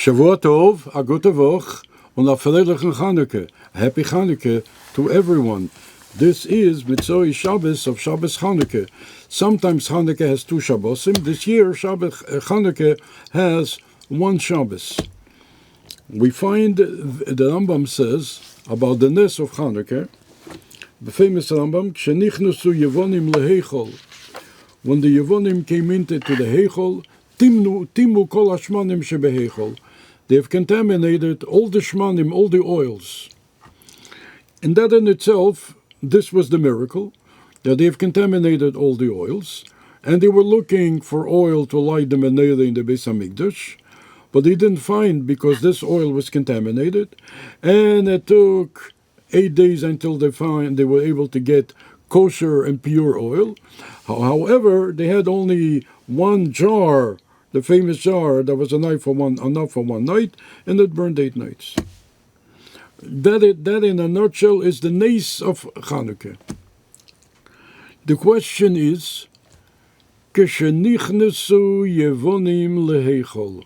Shavua Tov, a gute Woche, und a freilichen Hanukkah. Happy Hanukkah to everyone. This is Mitzvah Shabbos of Shabbos Hanukkah. Sometimes Hanukkah has two Shabbosim. This year, Hanukkah has one Shabbos. We find the Rambam says about the Nes of Hanukkah, the famous Rambam, Shenichnusu Yevonim leheichol. When the Yevonim came into the Heichol, Timu kol hashmanim shebeheichol. They have contaminated all the shmanim, all the oils. And that in itself, this was the miracle, that they have contaminated all the oils, and they were looking for oil to light the Menorah in the Beis HaMikdash, but they didn't find because this oil was contaminated, and it took 8 days until they were able to get kosher and pure oil. However, they had only one jar, the famous jar that was enough for one night, and it burned 8 nights. That in a nutshell is the nes of Hanukkah. The question is, Keshenichnesu Yevonim leheichol.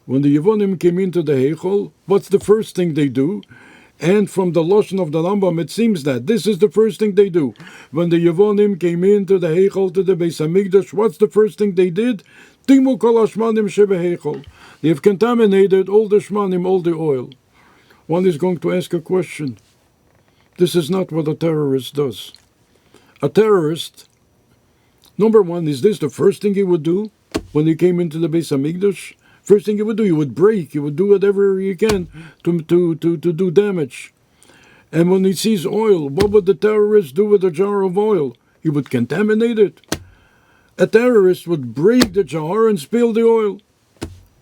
When the Yevonim came into the Heichol, what's the first thing they do? And from the Lashon of the Rambam, it seems that this is the first thing they do. When the Yevonim came into the Heichol, to the Beis HaMikdash, what's the first thing they did? Timu kol hashmanim shebeheichol. They have contaminated all the shmanim, all the oil. One is going to ask a question. This is not what a terrorist does. A terrorist, number one, is this the first thing he would do when he came into the Beis HaMikdash? First thing he would do, he would break, he would do whatever he can to do damage. And when he sees oil, what would the terrorist do with a jar of oil? He would contaminate it. A terrorist would break the jar and spill the oil.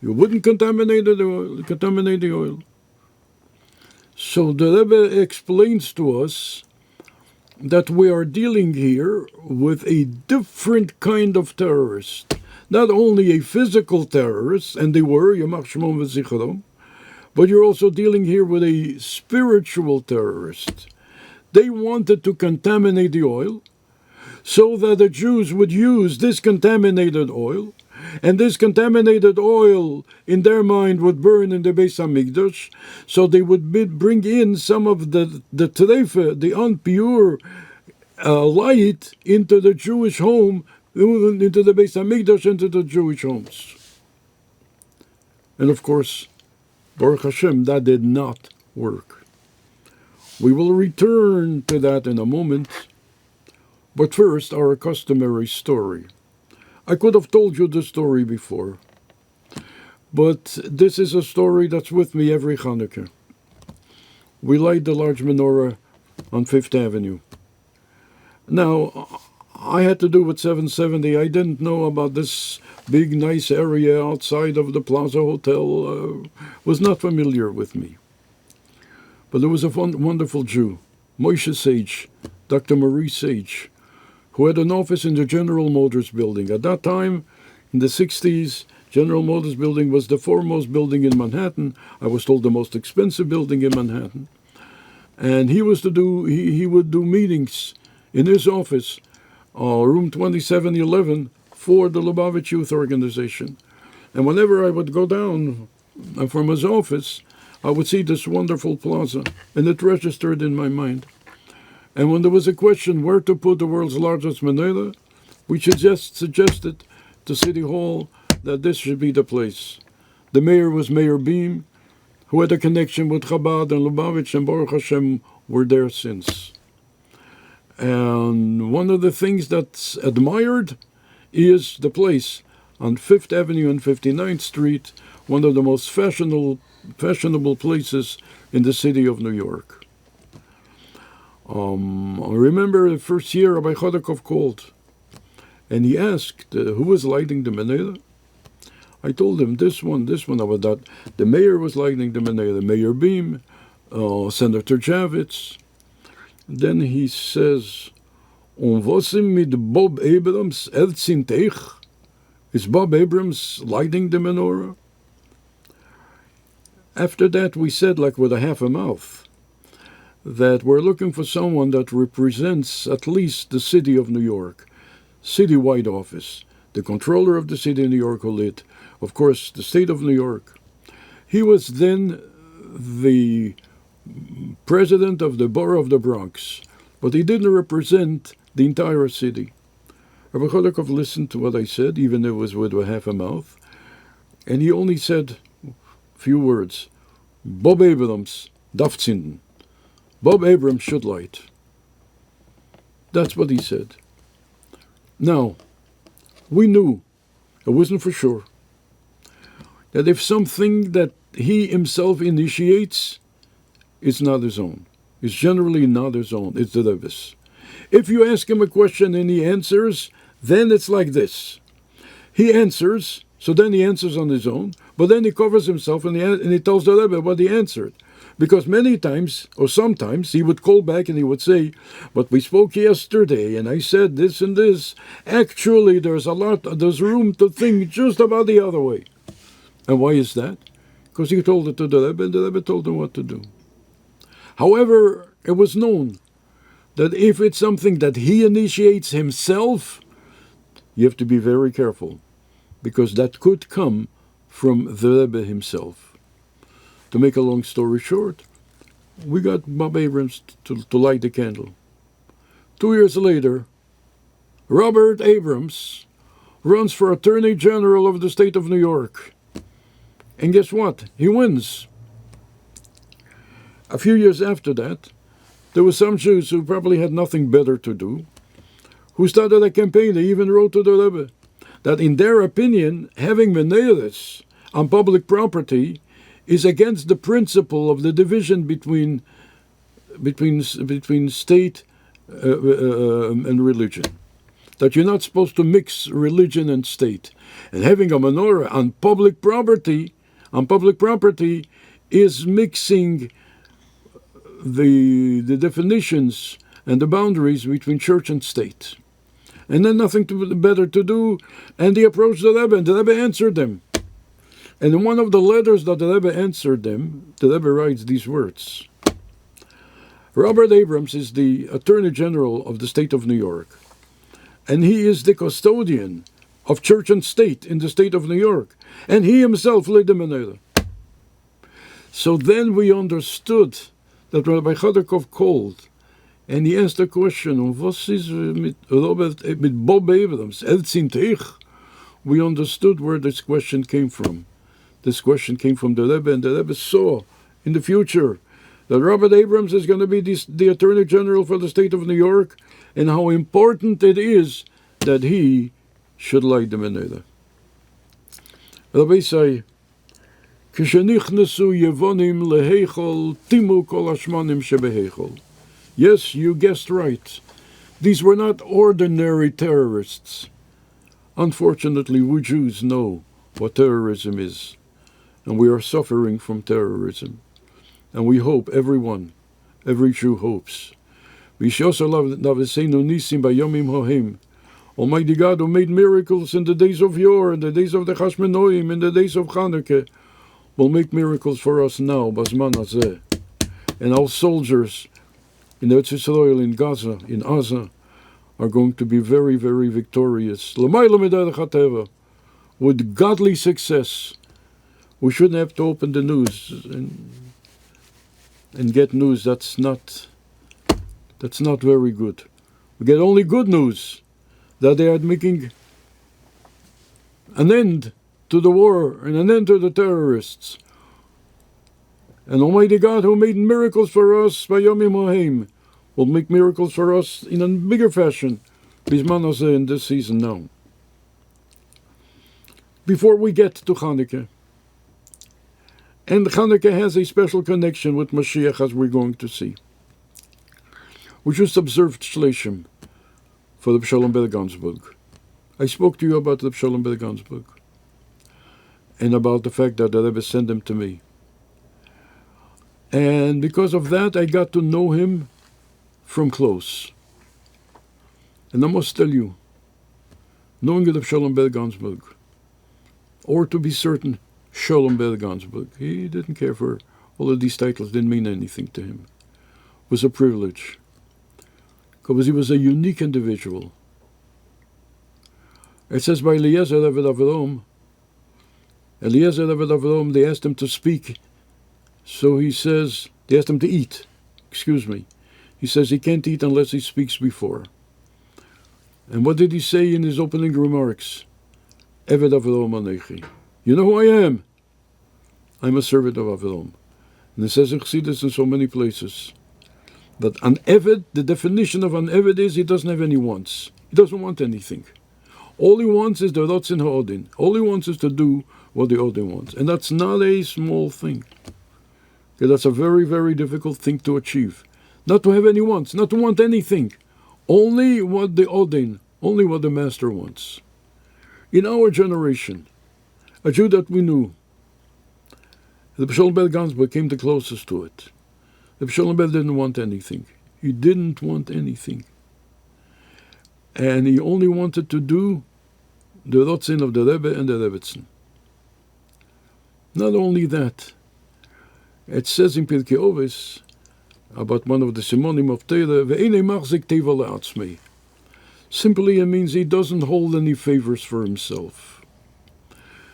He wouldn't contaminate the oil. So the Rebbe explains to us that we are dealing here with a different kind of terrorist. Not only a physical terrorist, and they were, Yamach Shimon v'Zichron, but you're also dealing here with a spiritual terrorist. They wanted to contaminate the oil so that the Jews would use this contaminated oil, and this contaminated oil, in their mind, would burn in the Beis HaMikdash, so they would bring in some of the treifa, the unpure light, into the Jewish home, into the Beis HaMikdash, into the Jewish homes. And of course, Baruch Hashem, that did not work. We will return to that in a moment, but first, our customary story. I could have told you the story before, but this is a story that's with me every Hanukkah. We light the large menorah on 5th Avenue. Now, I had to do with 770. I didn't know about this big, nice area outside of the Plaza Hotel. Was not familiar with me. But there was a wonderful Jew, Moshe Sage, Dr. Maurice Sage, who had an office in the General Motors building. At that time, in the 60s, General Motors building was the foremost building in Manhattan. I was told the most expensive building in Manhattan. And he would do meetings in his office, room 2711, for the Lubavitch Youth Organization. And whenever I would go down from his office, I would see this wonderful plaza, and it registered in my mind. And when there was a question where to put the world's largest menorah, we suggested to City Hall that this should be the place. The mayor was Mayor Beam, who had a connection with Chabad and Lubavitch, and Baruch Hashem were there since. And one of the things that's admired is the place on 5th Avenue and 59th Street, one of the most fashionable places in the city of New York. I remember the first year Rabbi Chodakov called, and he asked who was lighting the menorah. I told him this one, about that. The mayor was lighting the menorah, Mayor Beam, Senator Javits. Then he says, "On wasim mit Bob Abrams erzintech? Is Bob Abrams lighting the menorah?" After that, we said, like with a half a mouth, that we're looking for someone that represents at least the city of New York, citywide office, the controller of the city of New York who lit, of course, the state of New York. He was then the president of the borough of the Bronx, but he didn't represent the entire city. Rabbi Chodakov listened to what I said, even though it was with a half a mouth, and he only said a few words. Bob Abrams darf zünden. Bob Abrams should light. That's what he said. Now, we knew, it wasn't for sure, that if something that he himself initiates, it's not his own. It's generally not his own. It's the Rebbe's. If you ask him a question and he answers, then it's like this. He answers, so then he answers on his own, but then he covers himself and he tells the Rebbe what he answered. Because many times, or sometimes, he would call back and he would say, but we spoke yesterday and I said this and this. Actually, there's room to think just about the other way. And why is that? Because he told it to the Rebbe and the Rebbe told him what to do. However, it was known that if it's something that he initiates himself, you have to be very careful, because that could come from the Rebbe himself. To make a long story short, we got Bob Abrams to light the candle. 2 years later, Robert Abrams runs for Attorney General of the state of New York. And guess what? He wins. A few years after that, there were some Jews who probably had nothing better to do, who started a campaign. They even wrote to the Rebbe that in their opinion, having Menorahs on public property is against the principle of the division between state and religion. That you're not supposed to mix religion and state. And having a menorah on public property is mixing the definitions and the boundaries between church and state. And then nothing better to do, and they approached the Rebbe, and the Rebbe answered them. And in one of the letters that the Rebbe answered them, the Rebbe writes these words. Robert Abrams is the Attorney General of the state of New York, and he is the custodian of church and state in the state of New York, and he himself lit the menorah. So then we understood that Rabbi Chodakov called, and he asked the question, "Was is mit Bob Abrams? We understood where this question came from. This question came from the Rebbe, and the Rebbe saw in the future that Robert Abrams is going to be the Attorney General for the state of New York, and how important it is that he should light the menorah. Rabbi say, "Kishenichnesu yevonim leheichol timu kol hashmanim shebeheichol." Yes, you guessed right. These were not ordinary terrorists. Unfortunately, we Jews know what terrorism is, and we are suffering from terrorism. And we hope, every Jew hopes. Almighty God, who made miracles in the days of yore, in the days of the Chashmenoim, in the days of Hanukkah, will make miracles for us now, Bazman Hazeh. And our soldiers in Eretz Yisrael, in Gaza, in Gaza, are going to be very, very victorious. With godly success. We shouldn't have to open the news and get news that's not very good. We get only good news, that they are making an end to the war and an end to the terrorists. And Almighty God, who made miracles for us by Yom Mohim, will make miracles for us in a bigger fashion, Bizman Hazeh, in this season now. Before we get to Hanukkah, and Hanukkah has a special connection with Mashiach, as we're going to see. We just observed Shleishim for the Sholom Gansburg. I spoke to you about the Sholom Gansburg and about the fact that the Rebbe sent him to me. And because of that, I got to know him from close. And I must tell you, knowing the Sholom Gansburg, or to be certain, Sholom Gansburg, he didn't care for all of these titles, didn't mean anything to him. It was a privilege, because he was a unique individual. It says by Eliezer Eved Avraham Eliezer Eved Avraham, they asked him to speak. So he says, they asked him to eat. Excuse me. He says he can't eat unless he speaks before. And what did he say in his opening remarks? Eved Avraham Anechi. You know who I am? I'm a servant of Avraham. And it says in Chassidus in so many places that an Eved, the definition of an Eved is he doesn't have any wants. He doesn't want anything. All he wants is the Rotzin Ha'odin. All he wants is to do what the Odin wants. And that's not a small thing. Okay, that's a very, very difficult thing to achieve. Not to have any wants, not to want anything. Only what the Odin, only what the Master wants. In our generation, a Jew that we knew, the Sholom Gansburg came the closest to it. The Sholom didn't want anything. He didn't want anything. And he only wanted to do the Rotzin of the Rebbe and the Rebbetzin. Not only that, it says in Pirkei Ovis about one of the Simonim of Torah, Ve'enei machzik teva le'atzmei. Simply it means he doesn't hold any favors for himself.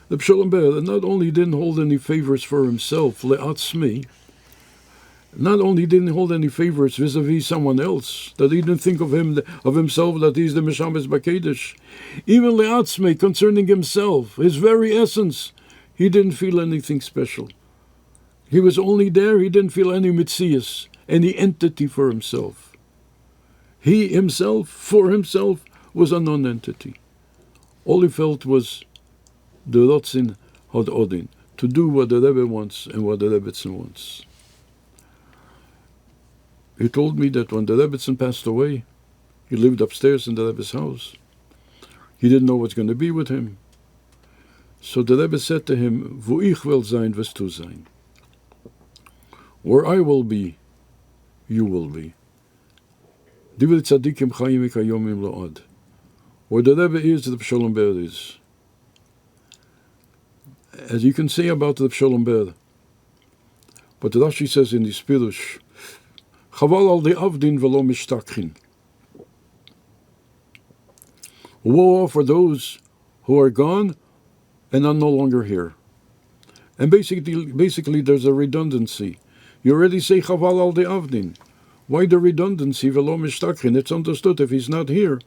The Sholom Ber not only didn't hold any favors for himself, le'atzmei, not only didn't hold any favors vis-a-vis someone else, that he didn't think of himself that he's the Meshames Bakedesh, even le'atzmei, concerning himself, his very essence, he didn't feel anything special. He was only there, he didn't feel any mitzias, any entity for himself. He himself, for himself, was a non-entity. All he felt was the Rotzin Hod Odin, to do what the Rebbe wants and what the Rebbetzin wants. He told me that when the Rebbetzin passed away, he lived upstairs in the Rebbe's house. He didn't know what's going to be with him. So the Rebbe said to him, Wo ich will sein, wirst du sein. Where I will be, you will be. Divrei tzadikim chayim mikayomim lo'ad. Where the Rebbe is, the Sholom Ber is. As you can say about the Sholom Ber, but Rashi says in his Pirush, Chaval al de'avdin v'lo mishtakhin. Woe for those who are gone and are no longer here. And basically there's a redundancy. You already say Chaval al de'avdin. Why the redundancy? V'lo mishtakhin. It's understood if he's not here.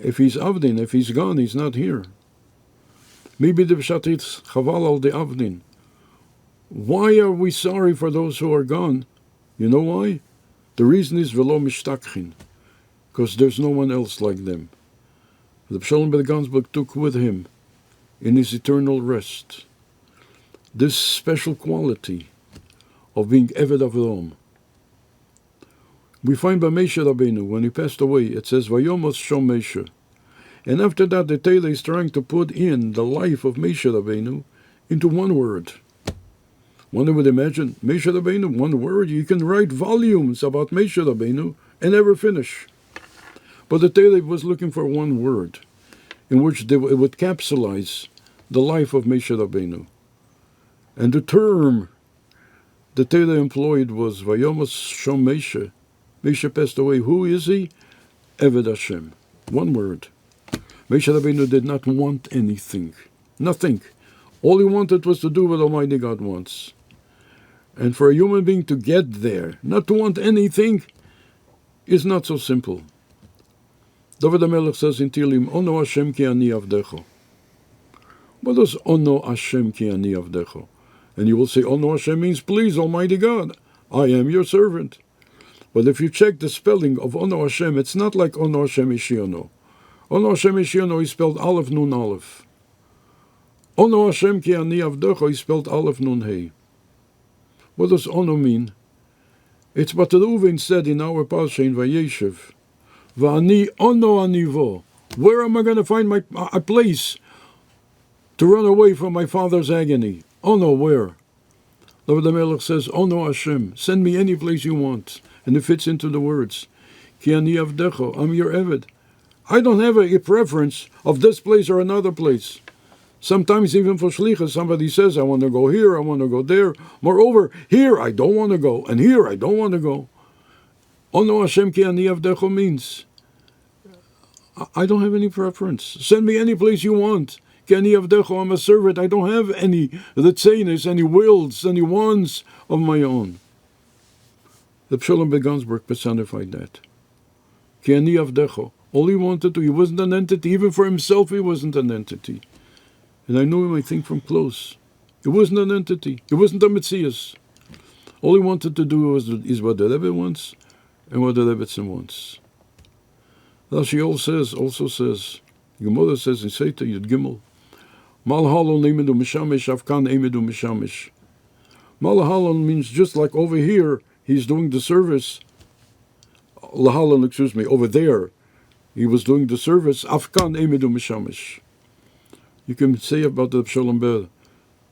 If he's avdin, if he's gone, he's not here. Maybe the pshat is Chaval al de'avdin. Why are we sorry for those who are gone? You know why? The reason is v'lo mishtakhin, because there's no one else like them. The Sholom Ber Gansburg took with him, in his eternal rest, this special quality of being Eved Avraham. We find by Moshe Rabbeinu, when he passed away, it says, Vayomos Shom Moshe. And after that, the Torah is trying to put in the life of Moshe Rabbeinu into one word. One would imagine, Moshe Rabbeinu, one word, you can write volumes about Moshe Rabbeinu and never finish. But the Torah was looking for one word in which it would capsulize the life of Moshe Rabbeinu. And the term the Torah employed was Vayomos Shom Moshe. Moshe passed away. Who is he? Eved Hashem. One word. Moshe Rabbeinu did not want anything. Nothing. All he wanted was to do what Almighty God wants. And for a human being to get there, not to want anything, is not so simple. David HaMelech says in Tehillim, Ono Hashem ki ani avdecho. What does Ono Hashem ki ani avdecho? And you will say, Ono Hashem means, please, Almighty God, I am your servant. But if you check the spelling of Ono Hashem, it's not like Ono Hashem Ishiono. Ono Hashem Ishiono is spelled Aleph Nun Aleph. Ono Hashem ki ani avdecho is spelled Aleph Nun Hey. What does Ono mean? It's what Reuven said in our Parsha in Vayeshev. Va'ani Ono anivo. Where am I going to find a place to run away from my father's agony? Ono, where? David HaMelech says, Ono Hashem, send me any place you want. And it fits into the words. Ki ani avdecho, I'm your Eved. I don't have a preference of this place or another place. Sometimes even for shlichus, somebody says, I want to go here, I want to go there. Moreover, here I don't want to go, and here I don't want to go. Ono Hashem ki ani avdecho means, I don't have any preference. Send me any place you want. Ki ani avdecha, I'm a servant. I don't have any ritzenis, any wills, any wants of my own. The Sholom Gansburg personified that. Ki ani avdecha. All he wanted to, he wasn't an entity. Even for himself, he wasn't an entity. And I knew him, I think, from close. He wasn't an entity. He wasn't a Metzias. All he wanted to do is what the Rebbe wants and what the Rebbetzin wants. Rashi also says, Gemara says in Seita Yud Gimel, Mal halon emedu mishamish, avkan emedu mishamish. Mal halon means just like over here, he's doing the service. Lahalon, over there, he was doing the service. Afkan emedu mishamish. You can say about the Sholom Ber,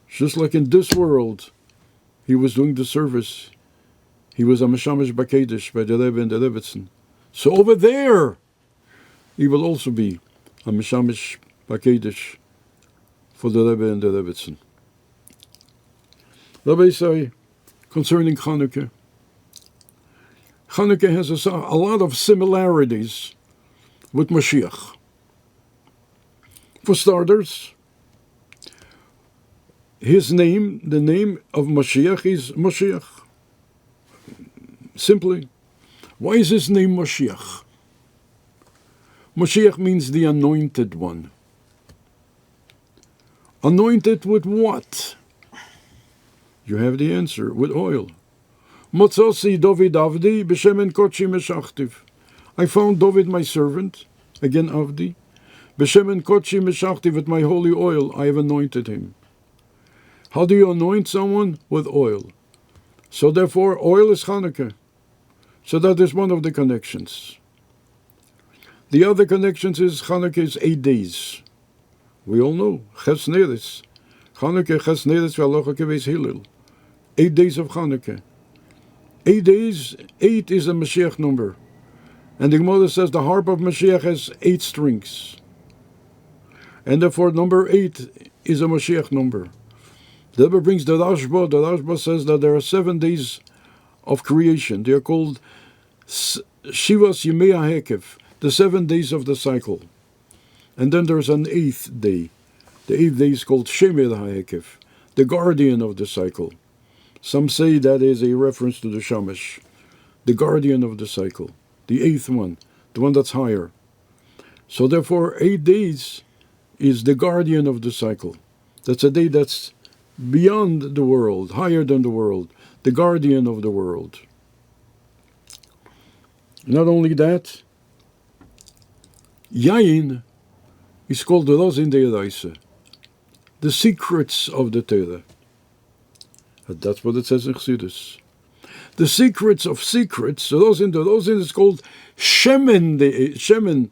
just like in this world, he was doing the service. He was a mishamish bakedish by the Rebbe and the Rebbetzin. So over there, he will also be a mishamish bakedish for the Rebbe and the Rebbetzin. Rabbi say concerning Hanukkah. Hanukkah has a lot of similarities with Mashiach. For starters, his name, the name of Mashiach is Mashiach. Simply, why is his name Mashiach? Mashiach means the anointed one. Anointed with what? You have the answer, with oil. Motzasi David Avdi b'shemen kochi meshachtiv. I found David my servant, again Avdi, b'shemen kochi meshachtiv, with my holy oil I have anointed him. How do you anoint someone? With oil. So therefore, oil is Hanukkah. So that is one of the connections. The other connections is Hanukkah is 8 days. We all know, Ches Neres. Hanukkah, Ches Neres, V'alocha Keves Hillel. 8 days of Hanukkah. 8 days, 8 is a Mashiach number. And the Gemara says the harp of Mashiach has 8 strings. And therefore number 8 is a Mashiach number. The Rebbe brings the Rashba. The Rashba says that there are 7 days of creation. They are called Shivas Yemei HaHekev, the 7 days of the cycle. And then there's an 8th day. The 8th day is called Shemer HaHekev, the guardian of the cycle. Some say that is a reference to the Shamash, the guardian of the cycle, the 8th one, the one that's higher. So therefore, 8 days is the guardian of the cycle. That's a day that's beyond the world, higher than the world, the guardian of the world. Not only that, Yain is called the Rozin Deiraisa, the secrets of the Torah. That's what it says in Chassidus. The secrets of secrets, the Rozin is called Shemen. Shemen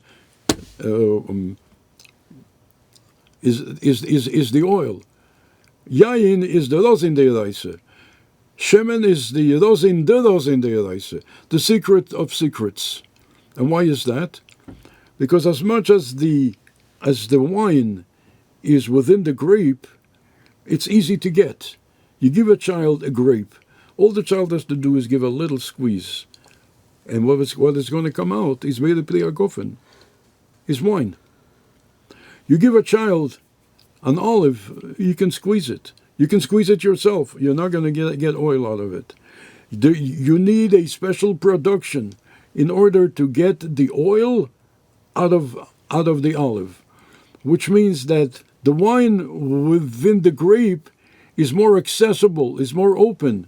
is the oil. Yain is the Rozin Deiraisa. Shemen is the Rozin Deiraisa, the secret of secrets. And why is that? Because as much as the wine is within the grape, it's easy to get. You give a child a grape, all the child has to do is give a little squeeze. And what is going to come out is made of pliagofen, is wine. You give a child an olive, you can squeeze it. You can squeeze it yourself. You're not going to get oil out of it. You need a special production in order to get the oil out of the olive, which means that the wine within the grape is more accessible, is more open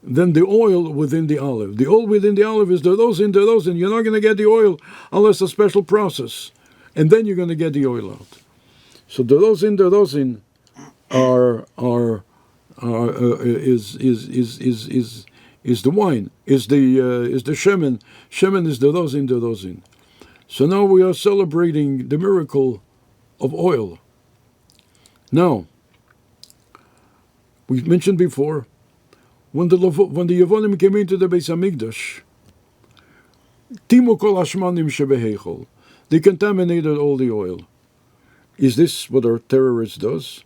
than the oil within the olive. The oil within the olive is the rosin. You're not going to get the oil unless a special process, and then you're going to get the oil out. So the rosin is the wine, is the shemen. Shemen is the rosin. So now we are celebrating the miracle of oil. Now, we mentioned before, when the Yevonim came into the Beis Hamikdash, Timu kol hashmanim shebeheichol, they contaminated all the oil. Is this what a terrorist does?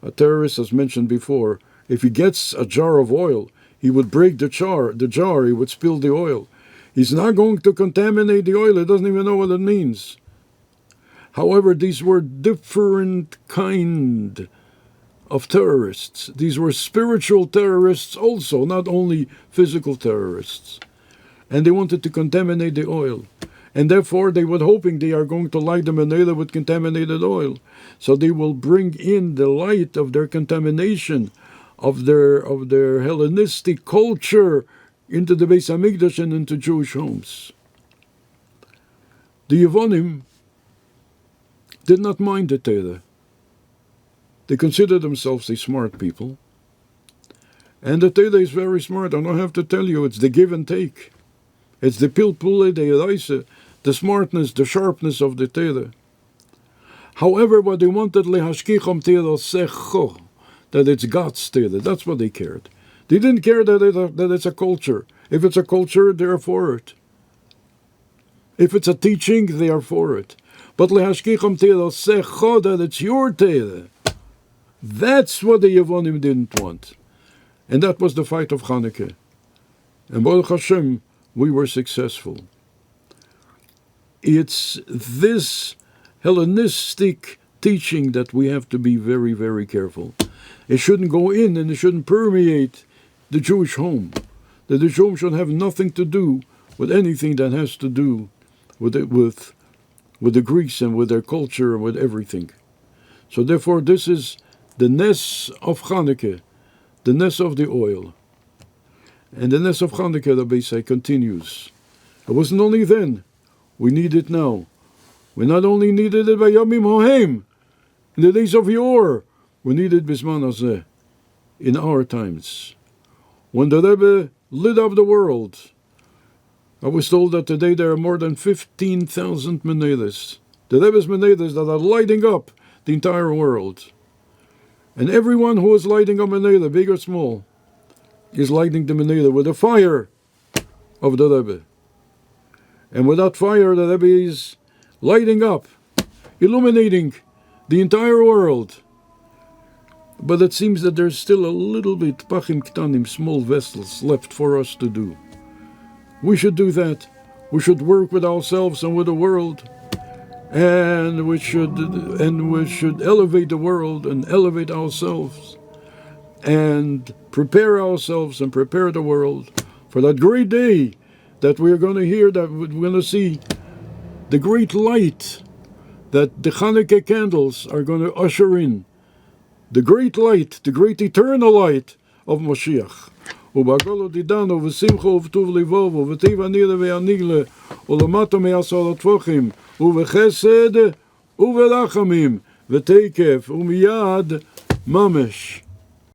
A terrorist, as mentioned before, if he gets a jar of oil, he would break the jar, he would spill the oil. He's not going to contaminate the oil, he doesn't even know what it means. However, these were different kind of terrorists. These were spiritual terrorists also, not only physical terrorists. And they wanted to contaminate the oil. And therefore they were hoping they are going to light the Menorah with contaminated oil. So they will bring in the light of their contamination, of their Hellenistic culture into the Beis Hamikdash and into Jewish homes. The Yevonim did not mind the Torah. They consider themselves a smart people. And the Torah is very smart. I don't have to tell you, it's the give and take. It's the pilpule deiraisa, the smartness, the sharpness of the Torah. However, what they wanted, lehashkicham Torah secho, that it's God's Torah. That's what they cared. They didn't care that it's a culture. If it's a culture, they are for it. If it's a teaching, they are for it. But lehashkicham Torah secho, that it's your Torah. That's what the Yevonim didn't want. And that was the fight of Hanukkah. And Baruch Hashem, we were successful. It's this Hellenistic teaching that we have to be very, very careful. It shouldn't go in and it shouldn't permeate the Jewish home. The Jewish home should have nothing to do with anything that has to do with the Greeks and with their culture and with everything. So therefore, this is the Nes of Hanukkah, the Nes of the oil. And the Nes of Hanukkah, Rabbi say, continues. It wasn't only then. We need it now. We not only needed it by Yomim Hohem, in the days of yore, we need it Bisman Hazeh, in our times. When the Rebbe lit up the world, I was told that today there are more than 15,000 Menorahs. The Rebbe's Menorahs that are lighting up the entire world. And everyone who is lighting a Menorah, big or small, is lighting the Menorah with the fire of the Rebbe. And with that fire, the Rebbe is lighting up, illuminating the entire world. But it seems that there's still a little bit, pachim ktanim, small vessels left for us to do. We should do that. We should work with ourselves and with the world. And we should elevate the world and elevate ourselves and prepare ourselves and prepare the world for that great day that we are going to hear, that we're going to see the great light that the Hanukkah candles are going to usher in. The great light, the great eternal light of Mashiach. ובגלות עידנו ושמחו ובטוב לבוב ובטיב הנילה והניגלה ולמטה מעשור הטפוחים ובחסד וברחמים ותקף ומיד ממש.